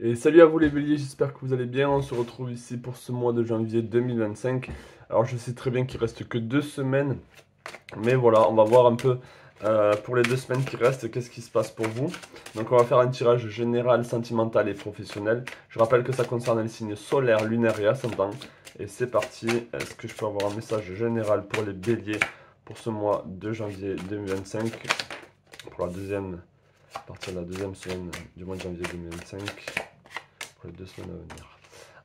Et salut à vous les béliers, j'espère que vous allez bien. On se retrouve ici pour ce mois de janvier 2025. Alors je sais très bien qu'il reste que 2 semaines, mais voilà, on va voir un peu pour les 2 semaines qui restent, qu'est-ce qui se passe pour vous. Donc on va faire un tirage général, sentimental et professionnel. Je rappelle que ça concerne les signes solaires, lunaires et ascendants. Et c'est parti, est-ce que je peux avoir un message général pour les béliers pour ce mois de janvier 2025, pour la deuxième, à partir de la deuxième semaine du mois de janvier 2025. Pour les 2 semaines à venir.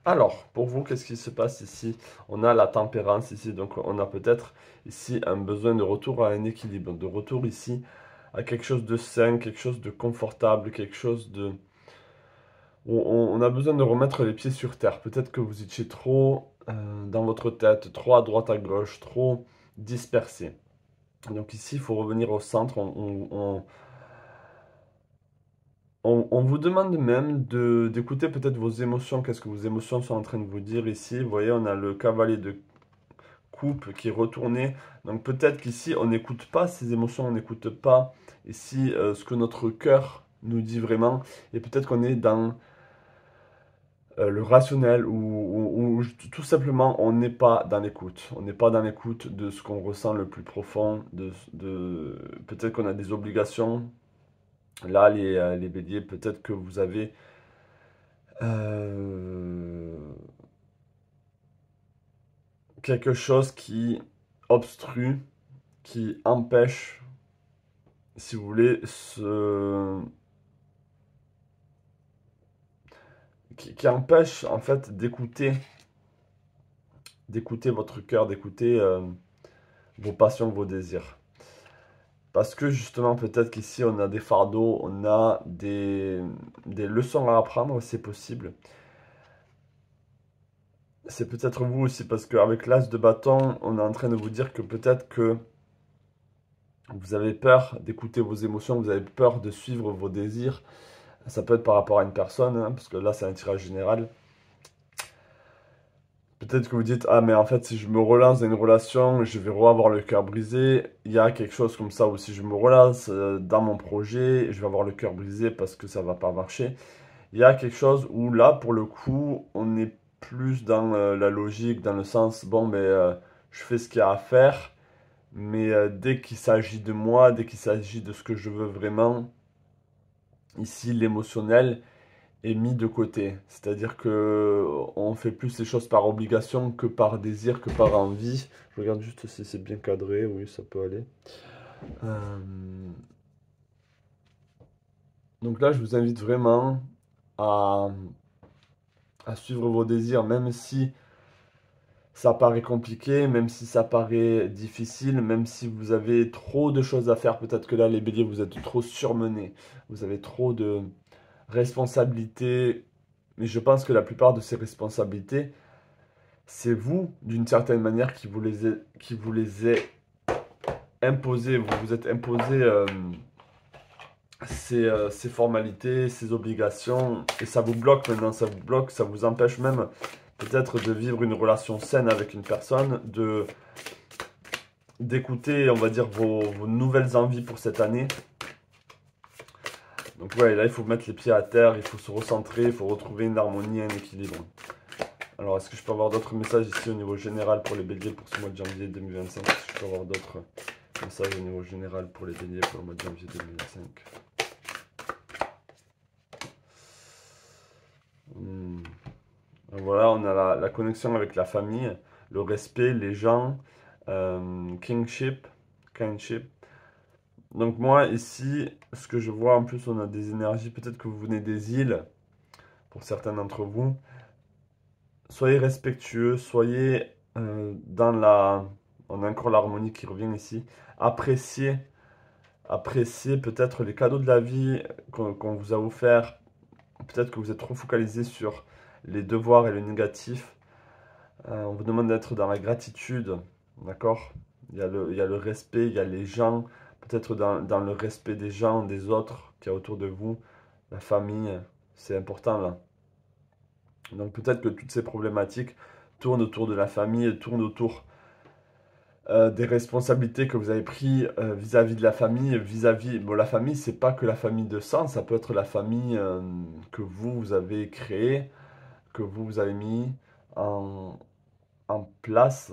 Alors, pour vous, qu'est-ce qui se passe ici? On a la tempérance ici, donc on a peut-être ici un besoin de retour à un équilibre, de retour ici à quelque chose de sain, quelque chose de confortable, quelque chose de... On a besoin de remettre les pieds sur terre. Peut-être que vous étiez trop dans votre tête, trop à droite, à gauche, trop dispersé. Donc ici, il faut revenir au centre. On vous demande même d'écouter peut-être vos émotions, qu'est-ce que vos émotions sont en train de vous dire ici. Vous voyez, on a le cavalier de coupe qui est retourné. Donc peut-être qu'ici, on n'écoute pas ces émotions, on n'écoute pas ici ce que notre cœur nous dit vraiment. Et peut-être qu'on est dans le rationnel ou tout simplement on n'est pas dans l'écoute. On n'est pas dans l'écoute de ce qu'on ressent le plus profond, peut-être qu'on a des obligations. Là, les béliers, peut-être que vous avez euh, quelque chose qui obstrue, qui empêche, si vous voulez, qui empêche en fait d'écouter votre cœur, d'écouter vos passions, vos désirs. Parce que justement, peut-être qu'ici, on a des fardeaux, on a des leçons à apprendre, c'est possible. C'est peut-être vous aussi, parce qu'avec l'as de bâton, on est en train de vous dire que peut-être que vous avez peur d'écouter vos émotions, vous avez peur de suivre vos désirs. Ça peut être par rapport à une personne, hein, parce que là, c'est un tirage général. Peut-être que vous dites, ah, mais en fait, si je me relance dans une relation, je vais avoir le cœur brisé. Il y a quelque chose comme ça, ou si je me relance dans mon projet, je vais avoir le cœur brisé parce que ça va pas marcher. Il y a quelque chose où là, pour le coup, on est plus dans la logique, dans le sens, bon, mais je fais ce qu'il y a à faire. Mais dès qu'il s'agit de moi, dès qu'il s'agit de ce que je veux vraiment, ici l'émotionnel est mis de côté. C'est-à-dire que on fait plus les choses par obligation que par désir, que par envie. Je regarde juste si c'est bien cadré, oui, ça peut aller. Euh, Donc là, je vous invite vraiment à, à suivre vos désirs, même si ça paraît compliqué, même si ça paraît difficile, même si vous avez trop de choses à faire. Peut-être que là, les béliers, vous êtes trop surmenés. Vous avez trop de responsabilités. Mais je pense que la plupart de ces responsabilités, c'est vous, d'une certaine manière, qui vous les ait imposées. Vous vous êtes imposé ces formalités, ces obligations, et ça vous bloque maintenant, ça vous bloque, ça vous empêche même peut-être de vivre une relation saine avec une personne, d'écouter, on va dire, vos nouvelles envies pour cette année. Donc ouais, là, il faut mettre les pieds à terre, il faut se recentrer, il faut retrouver une harmonie, un équilibre. Alors, est-ce que je peux avoir d'autres messages ici au niveau général pour les béliers pour ce mois de janvier 2025? Est-ce que je peux avoir d'autres messages au niveau général pour les béliers pour le mois de janvier 2025? Hmm. Voilà, on a la connexion avec la famille, le respect, les gens, kingship, kindship. Donc moi, ici, ce que je vois, en plus, on a des énergies, peut-être que vous venez des îles, pour certains d'entre vous. Soyez respectueux, soyez dans la... On a encore l'harmonie qui revient ici. Appréciez, appréciez peut-être les cadeaux de la vie qu'on vous a offerts. Peut-être que vous êtes trop focalisé sur les devoirs et le négatif. On vous demande d'être dans la gratitude, d'accord? Il y a le respect, il y a les gens, peut-être dans le respect des gens, des autres qui y a autour de vous, la famille, c'est important là. Donc peut-être que toutes ces problématiques tournent autour de la famille, tournent autour des responsabilités que vous avez prises vis-à-vis de la famille, bon, la famille, c'est pas que la famille de sang, ça peut être la famille que vous avez créée, que vous avez mis en, en place,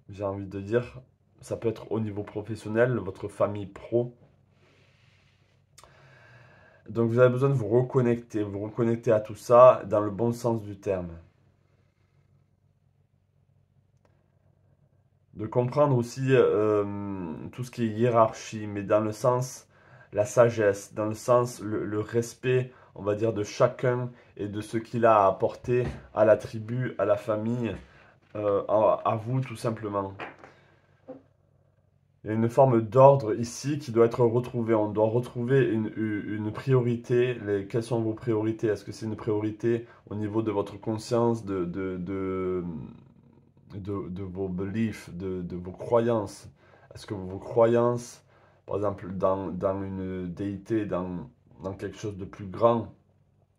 j'ai envie de dire. Ça peut être au niveau professionnel, votre famille pro. Donc vous avez besoin de vous reconnecter à tout ça dans le bon sens du terme. De comprendre aussi tout ce qui est hiérarchie, mais dans le sens la sagesse, dans le sens le respect, on va dire, de chacun et de ce qu'il a à apporter à la tribu, à la famille, à vous tout simplement. Il y a une forme d'ordre ici qui doit être retrouvée. On doit retrouver une priorité. Quelles sont vos priorités? Est-ce que c'est une priorité au niveau de votre conscience, de vos beliefs, de vos croyances? Est-ce que vos croyances, par exemple, dans une déité, dans quelque chose de plus grand,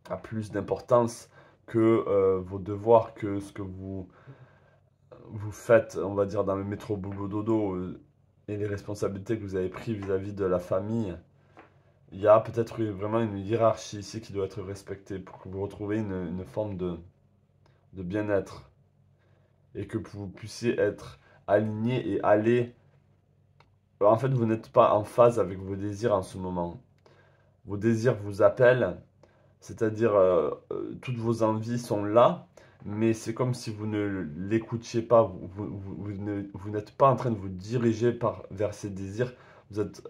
a plus d'importance que vos devoirs, que ce que vous faites, on va dire, dans le métro boulot dodo et les responsabilités que vous avez prises vis-à-vis de la famille? Il y a peut-être vraiment une hiérarchie ici qui doit être respectée pour que vous retrouviez une forme de bien-être et que vous puissiez être aligné et aller. En fait, vous n'êtes pas en phase avec vos désirs en ce moment. Vos désirs vous appellent, c'est-à-dire toutes vos envies sont là, mais c'est comme si vous ne l'écoutiez pas, vous n'êtes pas en train de vous diriger vers ces désirs, vous êtes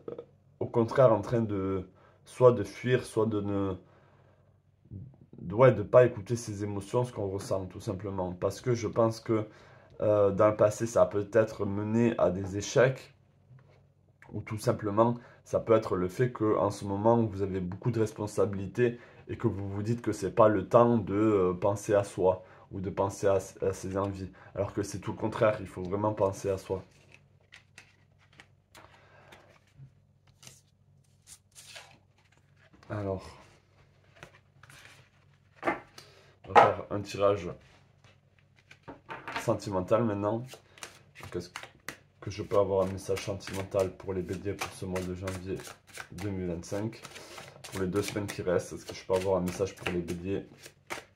au contraire en train de soit de fuir, soit de ne ouais, de pas écouter ses émotions, ce qu'on ressent tout simplement. Parce que je pense que dans le passé, ça a peut-être mené à des échecs, ou tout simplement, ça peut être le fait que en ce moment, vous avez beaucoup de responsabilités et que vous vous dites que c'est pas le temps de penser à soi ou de penser à ses envies. Alors que c'est tout le contraire, il faut vraiment penser à soi. Alors, on va faire un tirage sentimental maintenant. Qu'est-ce que je peux avoir un message sentimental pour les béliers pour ce mois de janvier 2025? Pour les 2 semaines qui restent, est-ce que je peux avoir un message pour les béliers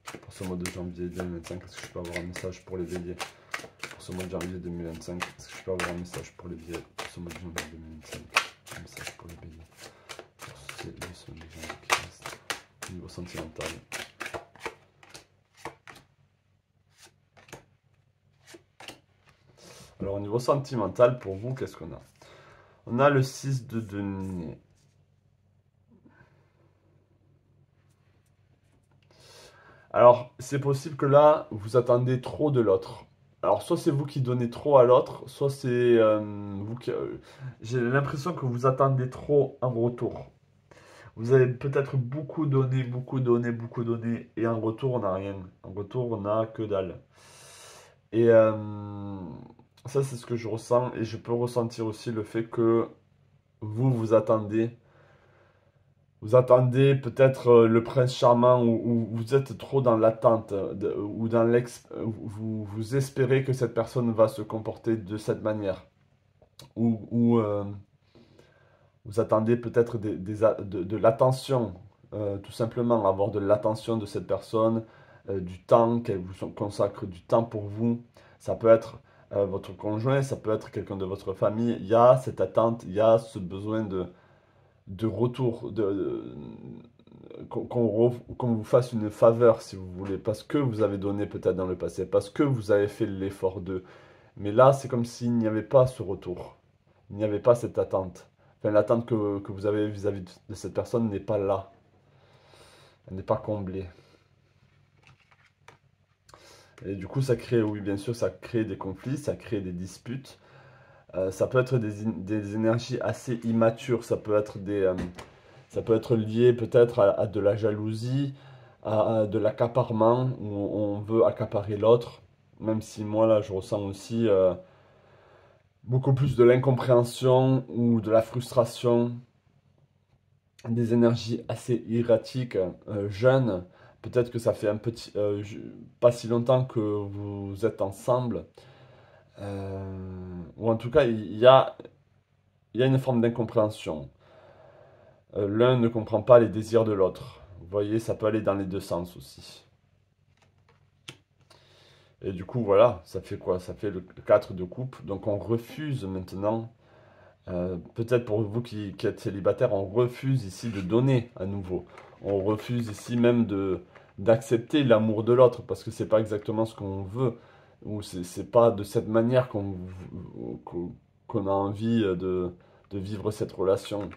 pour ce mois de janvier 2025? Est-ce que je peux avoir un message pour les béliers pour ce mois de janvier 2025? Est-ce que je peux avoir un message pour les béliers pour ce mois de janvier 2025? Un message pour les béliers pour ces 2 semaines de janvier qui restent au niveau sentimental. Alors au niveau sentimental, pour vous, qu'est-ce qu'on a? On a le 6 de denier. Alors, c'est possible que là, vous attendez trop de l'autre. Alors, soit c'est vous qui donnez trop à l'autre, soit c'est vous qui... j'ai l'impression que vous attendez trop en retour. Vous avez peut-être beaucoup donné, beaucoup donné, beaucoup donné, et en retour, on n'a rien. En retour, on n'a que dalle. Et ça, c'est ce que je ressens, et je peux ressentir aussi le fait que vous attendez. Vous attendez peut-être le prince charmant ou vous êtes trop dans l'attente ou dans vous espérez que cette personne va se comporter de cette manière ou vous attendez peut-être de l'attention, tout simplement avoir de l'attention de cette personne, du temps, qu'elle vous consacre du temps pour vous. Ça peut être votre conjoint, ça peut être quelqu'un de votre famille. Il y a cette attente, il y a ce besoin de retour, qu'on vous fasse une faveur si vous voulez, parce que vous avez donné peut-être dans le passé, parce que vous avez fait l'effort de. Mais là, c'est comme s'il n'y avait pas ce retour, il n'y avait pas cette attente. Enfin, l'attente que vous avez vis-à-vis de cette personne n'est pas là, elle n'est pas comblée. Et du coup, ça crée, oui, bien sûr, ça crée des conflits, ça crée des disputes. Ça peut être des énergies assez immatures, ça peut être lié peut-être à de la jalousie, à de l'accaparement, où on veut accaparer l'autre, même si moi là je ressens aussi beaucoup plus de l'incompréhension ou de la frustration, des énergies assez erratiques, jeunes. Peut-être que ça fait pas si longtemps que vous êtes ensemble. ou en tout cas, il y a une forme d'incompréhension. L'un ne comprend pas les désirs de l'autre. Vous voyez, ça peut aller dans les deux sens aussi. Et du coup, voilà, ça fait quoi? Ça fait le 4 de coupe. Donc on refuse maintenant, peut-être pour vous qui êtes célibataire, on refuse ici de donner à nouveau. On refuse ici même d'accepter l'amour de l'autre parce que c'est pas exactement ce qu'on veut. Ou c'est pas de cette manière qu'on a envie de vivre cette relation.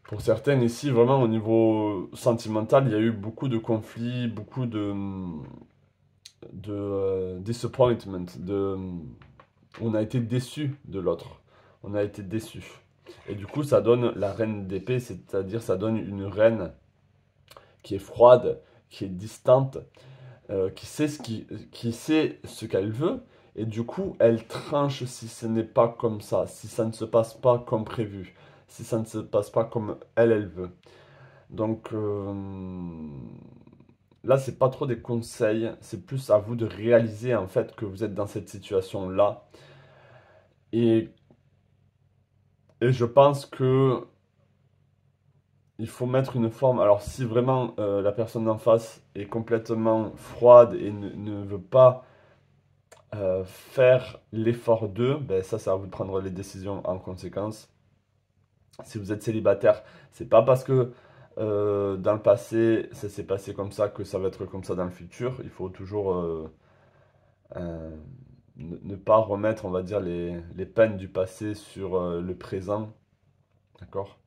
Pour certaines ici, vraiment au niveau sentimental, il y a eu beaucoup de conflits, beaucoup de disappointment, on a été déçu de l'autre. On a été déçu. Et du coup, ça donne la reine d'épée, c'est-à-dire ça donne une reine qui est froide, qui est distante, qui sait ce qu'elle veut, et du coup, elle tranche si ce n'est pas comme ça, si ça ne se passe pas comme prévu, si ça ne se passe pas comme elle veut. Donc là, c'est pas trop des conseils, c'est plus à vous de réaliser en fait que vous êtes dans cette situation-là. Et, et je pense que il faut mettre une forme. Alors, si vraiment la personne en face est complètement froide et ne veut pas faire l'effort d'eux, ben ça, c'est à vous de prendre les décisions en conséquence. Si vous êtes célibataire, c'est pas parce que dans le passé ça s'est passé comme ça que ça va être comme ça dans le futur. Il faut toujours euh, ne pas remettre, on va dire, les peines du passé sur le présent. D'accord?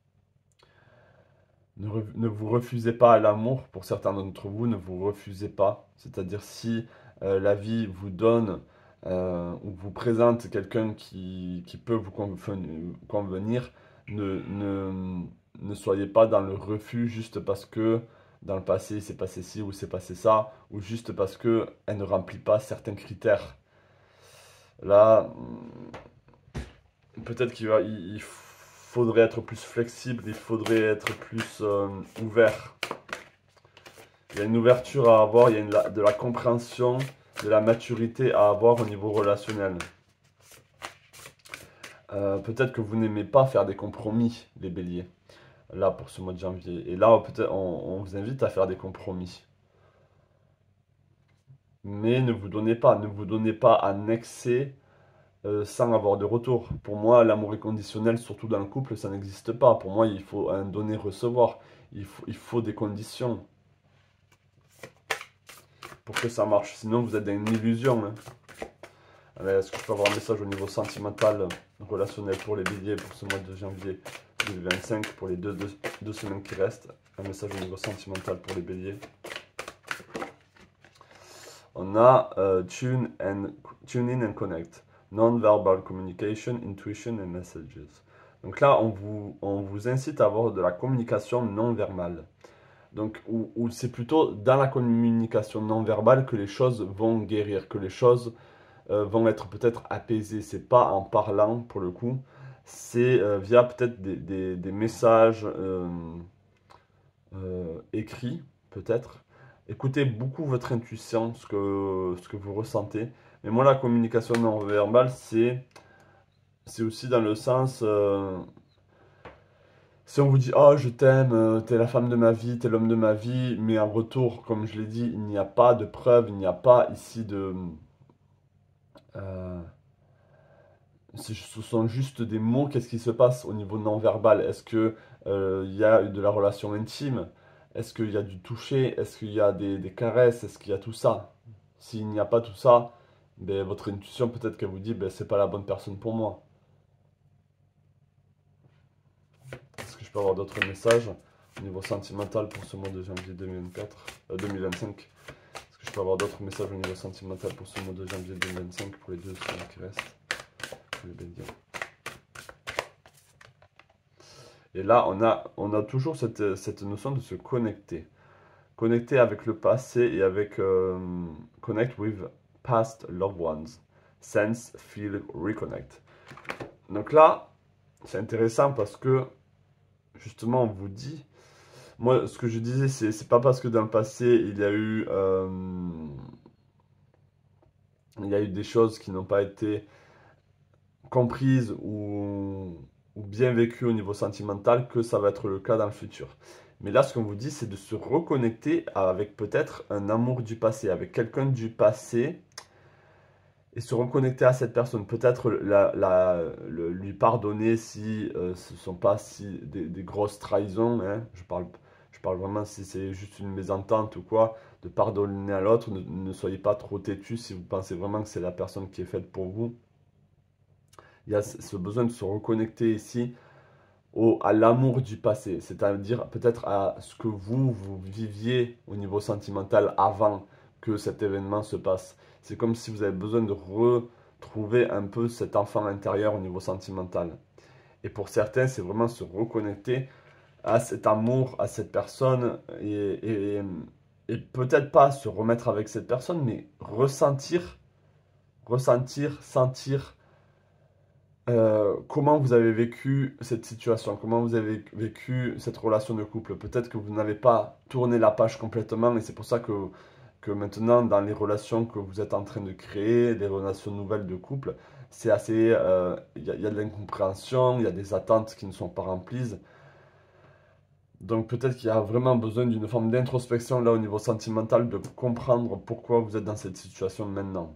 Ne vous refusez pas à l'amour, pour certains d'entre vous, ne vous refusez pas. C'est-à-dire si la vie vous donne ou vous présente quelqu'un qui peut vous convenir, ne soyez pas dans le refus juste parce que dans le passé il s'est passé ci ou s'est passé ça, ou juste parce que elle ne remplit pas certains critères. Là, peut-être il faudrait être plus flexible, il faudrait être plus ouvert. Il y a une ouverture à avoir, il y a de la compréhension, de la maturité à avoir au niveau relationnel. Peut-être que vous n'aimez pas faire des compromis, les béliers, là pour ce mois de janvier. Et là, peut-être on vous invite à faire des compromis. Mais ne vous donnez pas un excès sans avoir de retour. Pour moi, l'amour inconditionnel, surtout dans le couple, ça n'existe pas. Pour moi, il faut un donner-recevoir. Il faut des conditions pour que ça marche. Sinon, vous êtes dans une illusion. Hein. Est-ce que je peux avoir un message au niveau sentimental, relationnel pour les béliers pour ce mois de janvier 2025, pour les deux semaines qui restent? Un message au niveau sentimental pour les béliers. On a tune in and connect. Non-verbal communication, intuition and messages. Donc là, on vous incite à avoir de la communication non-verbale. Donc, où c'est plutôt dans la communication non-verbale que les choses vont guérir, que les choses vont être peut-être apaisées. C'est pas en parlant, pour le coup. C'est via peut-être des messages écrits, peut-être. Écoutez beaucoup votre intuition, ce que vous ressentez. Mais moi, la communication non verbale, c'est aussi dans le sens, si on vous dit, oh, je t'aime, t'es la femme de ma vie, t'es l'homme de ma vie, mais en retour, comme je l'ai dit, il n'y a pas de preuve, il n'y a pas ici de... euh, ce sont juste des mots, qu'est-ce qui se passe au niveau non verbal? Est-ce que il y a de la relation intime? Est-ce qu'il y a du toucher? Est-ce qu'il y a des caresses? Est-ce qu'il y a tout ça? S'il n'y a pas tout ça, ben, votre intuition peut-être qu'elle vous dit ben, c'est pas la bonne personne pour moi. Est-ce que je peux avoir d'autres messages au niveau sentimental pour ce mois de janvier 2025? Est-ce que je peux avoir d'autres messages au niveau sentimental pour ce mois de janvier 2025 pour les deux semaines qui restent? Pour les béliers. Et là, on a toujours cette notion de se connecter. Connecter avec le passé et avec connect with past loved ones. Sense, feel, reconnect. Donc là, c'est intéressant parce que justement, on vous dit. Moi, ce que je disais, c'est pas parce que dans le passé, il y a eu il y a eu des choses qui n'ont pas été comprises ou bien vécues au niveau sentimental, que ça va être le cas dans le futur. Mais là, ce qu'on vous dit, c'est de se reconnecter avec peut-être un amour du passé, avec quelqu'un du passé, et se reconnecter à cette personne. Peut-être lui pardonner si ce ne sont pas si des grosses trahisons. Hein. Je parle vraiment si c'est juste une mésentente ou quoi, de pardonner à l'autre. Ne soyez pas trop têtu si vous pensez vraiment que c'est la personne qui est faite pour vous. Il y a ce besoin de se reconnecter ici à l'amour du passé, c'est-à-dire peut-être à ce que vous viviez au niveau sentimental avant que cet événement se passe. C'est comme si vous avez besoin de retrouver un peu cet enfant intérieur au niveau sentimental. Et pour certains, c'est vraiment se reconnecter à cet amour, à cette personne, et peut-être pas se remettre avec cette personne, mais sentir comment vous avez vécu cette situation, comment vous avez vécu cette relation de couple. Peut-être que vous n'avez pas tourné la page complètement et c'est pour ça que maintenant, dans les relations que vous êtes en train de créer, les relations nouvelles de couple, c'est assez... y a de l'incompréhension, il y a des attentes qui ne sont pas remplies. Donc peut-être qu'il y a vraiment besoin d'une forme d'introspection là au niveau sentimental, de comprendre pourquoi vous êtes dans cette situation maintenant.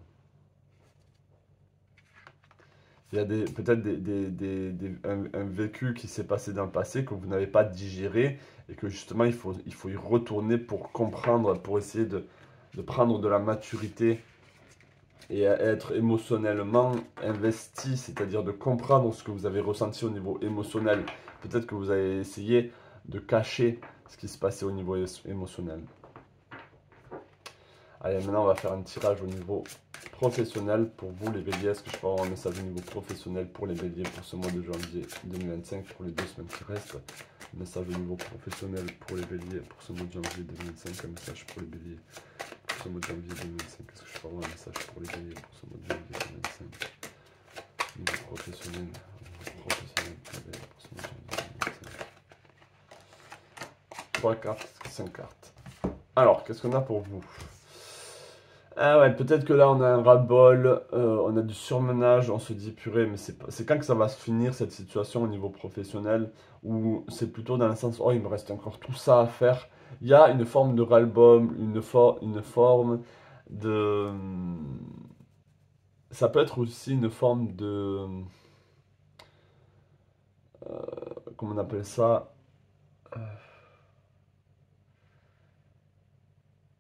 Il y a peut-être un vécu qui s'est passé dans le passé que vous n'avez pas digéré et que justement il faut y retourner pour comprendre, pour essayer de prendre de la maturité et à être émotionnellement investi, c'est-à-dire de comprendre ce que vous avez ressenti au niveau émotionnel. Peut-être que vous avez essayé de cacher ce qui se passait au niveau émotionnel. Allez, maintenant on va faire un tirage au niveau professionnel pour vous les béliers. Est-ce que je peux avoir un message au niveau professionnel pour les béliers pour ce mois de janvier 2025, pour les 2 semaines qui restent? Un message au niveau professionnel pour les béliers pour ce mois de janvier 2025, un message pour les béliers pour ce mois de janvier 2025. Est-ce que je peux avoir un message pour les béliers pour ce mois de janvier 2025? Au niveau professionnel pour les béliers pour ce mois de janvier 2025. 3 cartes, 5 cartes. Alors, qu'est-ce qu'on a pour vous? Ah ouais, peut-être que là on a un ras-le-bol, on a du surmenage, on se dit purée, mais c'est quand que ça va se finir cette situation au niveau professionnel, ou c'est plutôt dans le sens, oh il me reste encore tout ça à faire. Il y a une forme de ras-le-bol, une forme de... Ça peut être aussi une forme de... comment on appelle ça?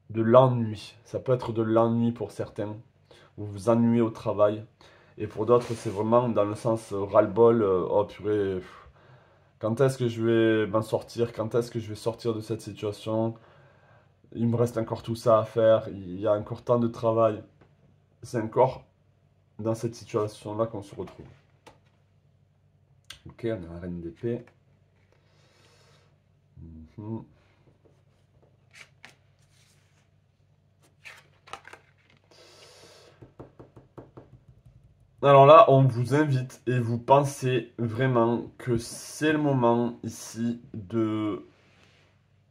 De l'ennui. Ça peut être de l'ennui pour certains. Vous vous ennuyez au travail. Et pour d'autres, c'est vraiment dans le sens ras-le-bol. Oh purée, quand est-ce que je vais m'en sortir? Quand est-ce que je vais sortir de cette situation? Il me reste encore tout ça à faire. Il y a encore tant de travail. C'est encore dans cette situation-là qu'on se retrouve. Ok, on a la reine d'épée. Alors là, on vous invite et vous pensez vraiment que c'est le moment ici de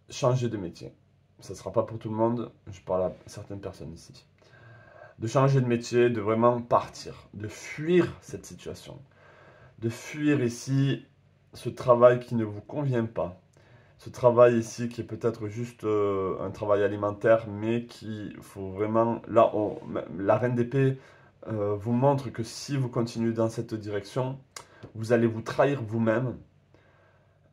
changer de métier. Ça ne sera pas pour tout le monde, je parle à certaines personnes ici. De changer de métier, de vraiment partir, de fuir cette situation. De fuir ici ce travail qui ne vous convient pas. Ce travail ici qui est peut-être juste un travail alimentaire, mais qui faut vraiment... Là, la reine d'épée vous montre que si vous continuez dans cette direction, vous allez vous trahir vous-même.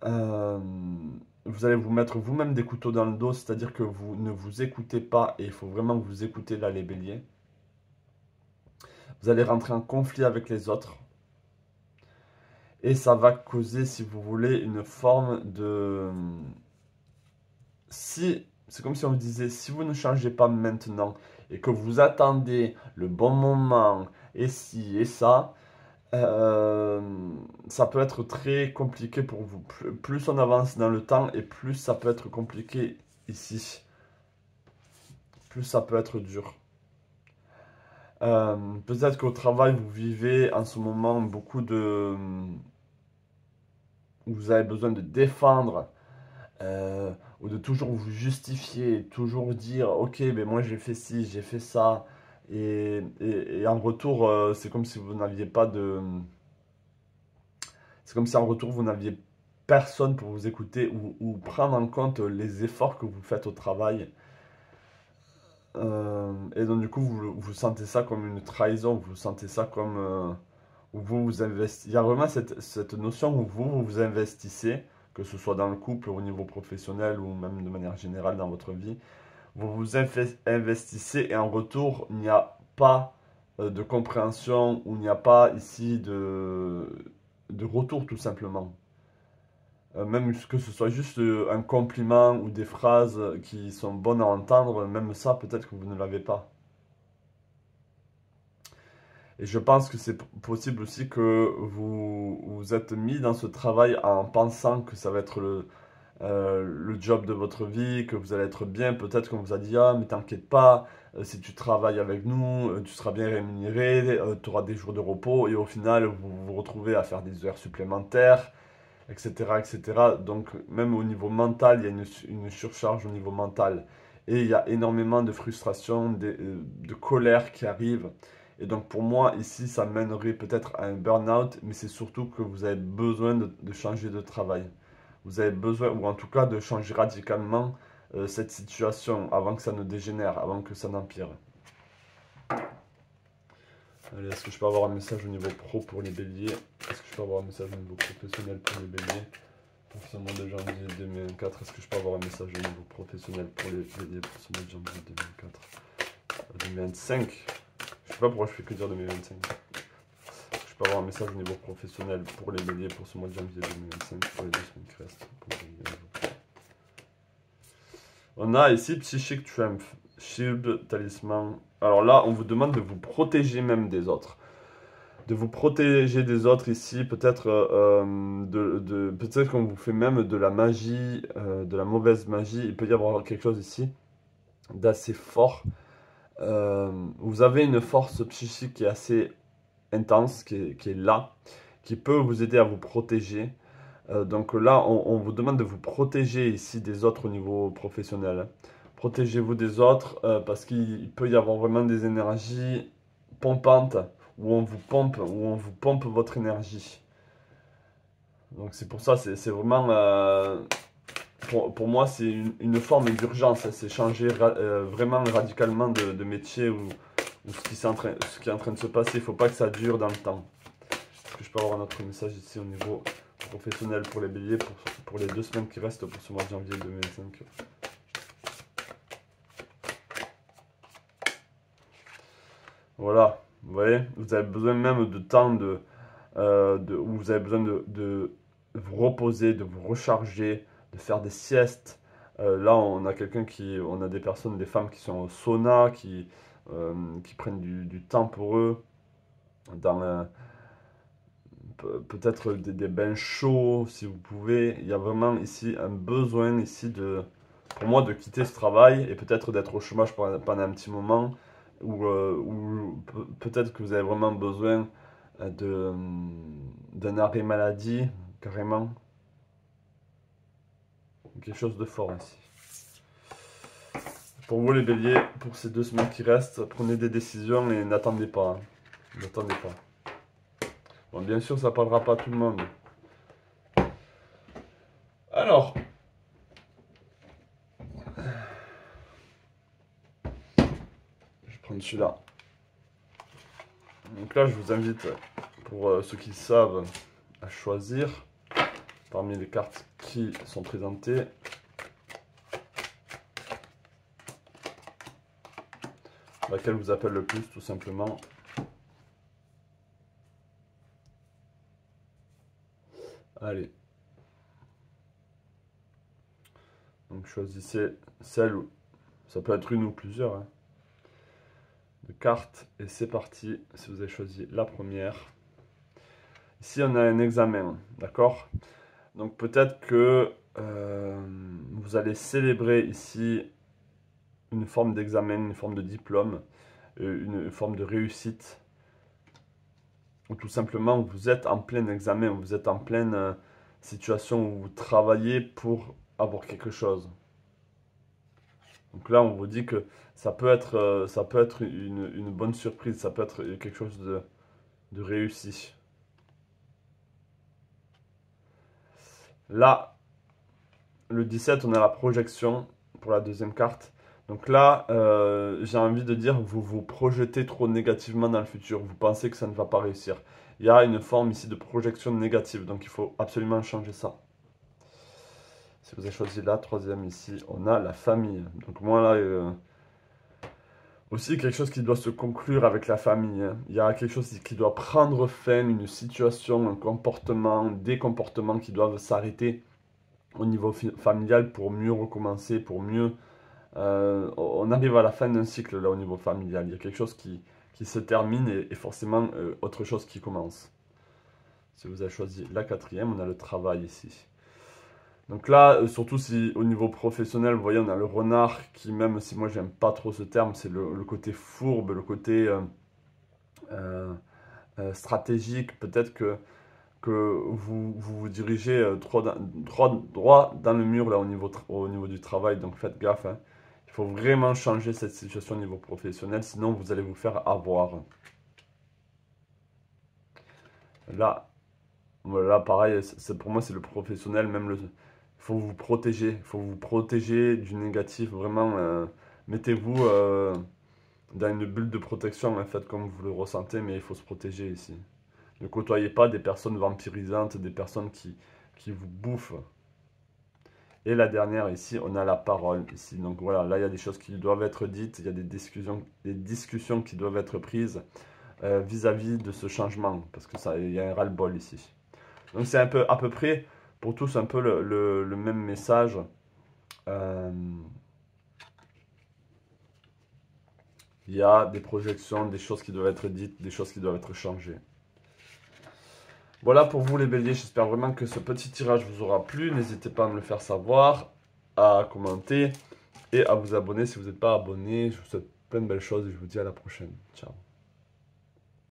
Vous allez vous mettre vous-même des couteaux dans le dos, c'est-à-dire que vous ne vous écoutez pas et il faut vraiment que vous écoutez là les béliers. Vous allez rentrer en conflit avec les autres. Et ça va causer, si vous voulez, une forme de... C'est comme si on vous disait, si vous ne changez pas maintenant et que vous attendez le bon moment et ci et ça, ça peut être très compliqué pour vous. Plus on avance dans le temps et plus ça peut être compliqué ici. Plus ça peut être dur. Peut-être qu'au travail, vous vivez en ce moment beaucoup de... Vous avez besoin de défendre ou de toujours vous justifier, toujours dire ok, ben moi j'ai fait ci, j'ai fait ça, Et en retour, c'est comme si vous n'aviez pas de... C'est comme si en retour, vous n'aviez personne pour vous écouter ou prendre en compte les efforts que vous faites au travail. Et donc, du coup, vous sentez ça comme une trahison, vous sentez ça comme... où vous investissez. Il y a vraiment cette notion où vous vous investissez, que ce soit dans le couple, au niveau professionnel ou même de manière générale dans votre vie. Vous vous investissez et en retour, il n'y a pas de compréhension ou il n'y a pas ici de retour tout simplement. Même que ce soit juste un compliment ou des phrases qui sont bonnes à entendre, même ça peut-être que vous ne l'avez pas. Et je pense que c'est possible aussi que vous vous êtes mis dans ce travail en pensant que ça va être le job de votre vie, que vous allez être bien. Peut-être qu'on vous a dit, ah, mais t'inquiète pas, si tu travailles avec nous, tu seras bien rémunéré, tu auras des jours de repos, et au final, vous vous retrouvez à faire des heures supplémentaires, etc., etc. Donc, même au niveau mental, il y a une surcharge au niveau mental. Et il y a énormément de frustration, de colère qui arrive. Et donc, pour moi, ici, ça mènerait peut-être à un burn-out, mais c'est surtout que vous avez besoin de changer de travail. Vous avez besoin, ou en tout cas, de changer radicalement cette situation avant que ça ne dégénère, avant que ça n'empire. Allez, est-ce que je peux avoir un message au niveau pro pour les béliers? Est-ce que je peux avoir un message au niveau professionnel pour les béliers? Pour ce mois de janvier 2024, est-ce que je peux avoir un message au niveau professionnel pour les béliers pour ce mois de janvier 2024? 2025? Je sais pas pourquoi je fais que dire 2025. Je peux avoir un message au niveau professionnel pour les béliers pour ce mois de janvier 2025, pour les 2 semaines qui restent. On a ici Psychic Triumph, Shield, Talisman. Alors là, on vous demande de vous protéger même des autres. De vous protéger des autres ici, peut-être peut-être qu'on vous fait même de la magie, de la mauvaise magie. Il peut y avoir quelque chose ici d'assez fort. Vous avez une force psychique qui est assez intense, qui est là, qui peut vous aider à vous protéger. Donc là, on vous demande de vous protéger ici des autres au niveau professionnel. Protégez-vous des autres parce qu'il peut y avoir vraiment des énergies pompantes où on vous pompe votre énergie. Donc c'est pour ça, c'est vraiment, pour moi, c'est une forme d'urgence. C'est changer vraiment radicalement de métier ou ce qui est en train de se passer. Il ne faut pas que ça dure dans le temps. Est-ce que je peux avoir un autre message ici au niveau professionnel pour les béliers pour les 2 semaines qui restent pour ce mois de janvier 2025? Voilà, vous voyez, vous avez besoin même de temps où vous avez besoin de vous reposer, de vous recharger, de faire des siestes. Là, on a des personnes, des femmes qui sont au sauna, qui prennent du temps pour eux, dans peut-être des bains chauds, si vous pouvez. Il y a vraiment ici un besoin ici pour moi, de quitter ce travail et peut-être d'être au chômage pendant un petit moment, ou peut-être que vous avez vraiment besoin d'un arrêt maladie, carrément. Quelque chose de fort ici. Pour vous les béliers, pour ces 2 semaines qui restent, prenez des décisions et n'attendez pas. Hein. N'attendez pas. Bon, bien sûr, ça parlera pas à tout le monde. Alors, je vais prendre celui-là. Donc là, je vous invite, pour ceux qui savent, à choisir parmi les cartes qui sont présentées. Laquelle vous appelle le plus, tout simplement. Allez. Donc choisissez celle où ça peut être une ou plusieurs hein, de cartes. Et c'est parti, si vous avez choisi la première. Ici, on a un examen, d'accord? Donc peut-être que vous allez célébrer ici une forme d'examen, une forme de diplôme, une forme de réussite. Ou tout simplement, vous êtes en plein examen, vous êtes en pleine situation où vous travaillez pour avoir quelque chose. Donc là, on vous dit que ça peut être une bonne surprise, ça peut être quelque chose de réussi. Là, le 17, on a la projection pour la deuxième carte. Donc là, j'ai envie de dire, vous vous projetez trop négativement dans le futur. Vous pensez que ça ne va pas réussir. Il y a une forme ici de projection négative, donc il faut absolument changer ça. Si vous avez choisi la troisième ici, on a la famille. Donc moi là, aussi quelque chose qui doit se conclure avec la famille, hein. Il y a quelque chose qui doit prendre fin, une situation, un comportement, des comportements qui doivent s'arrêter au niveau familial pour mieux recommencer, pour mieux... on arrive à la fin d'un cycle là au niveau familial. Il y a quelque chose qui se termine et forcément autre chose qui commence. Si vous avez choisi la quatrième, on a le travail ici. Donc là, surtout si au niveau professionnel, vous voyez, on a le renard qui, même si moi j'aime pas trop ce terme, c'est le côté fourbe, le côté euh, stratégique. Peut-être que vous dirigez droit dans le mur là au niveau du travail, donc faites gaffe, hein. Il faut vraiment changer cette situation au niveau professionnel, sinon vous allez vous faire avoir. Là, voilà, pareil, pour moi c'est le professionnel, même il faut vous protéger du négatif, vraiment, mettez-vous dans une bulle de protection, en fait, comme vous le ressentez, mais il faut se protéger ici. Ne côtoyez pas des personnes vampirisantes, des personnes qui vous bouffent. Et la dernière ici, on a la parole ici. Donc voilà, là il y a des choses qui doivent être dites, il y a des discussions qui doivent être prises vis-à-vis de ce changement, parce que ça, il y a un ras-le-bol ici. Donc c'est un peu à peu près pour tous un peu le même message. Euh, il y a des projections, des choses qui doivent être dites, des choses qui doivent être changées. Voilà pour vous les béliers, j'espère vraiment que ce petit tirage vous aura plu. N'hésitez pas à me le faire savoir, à commenter et à vous abonner si vous n'êtes pas abonné. Je vous souhaite plein de belles choses et je vous dis à la prochaine. Ciao.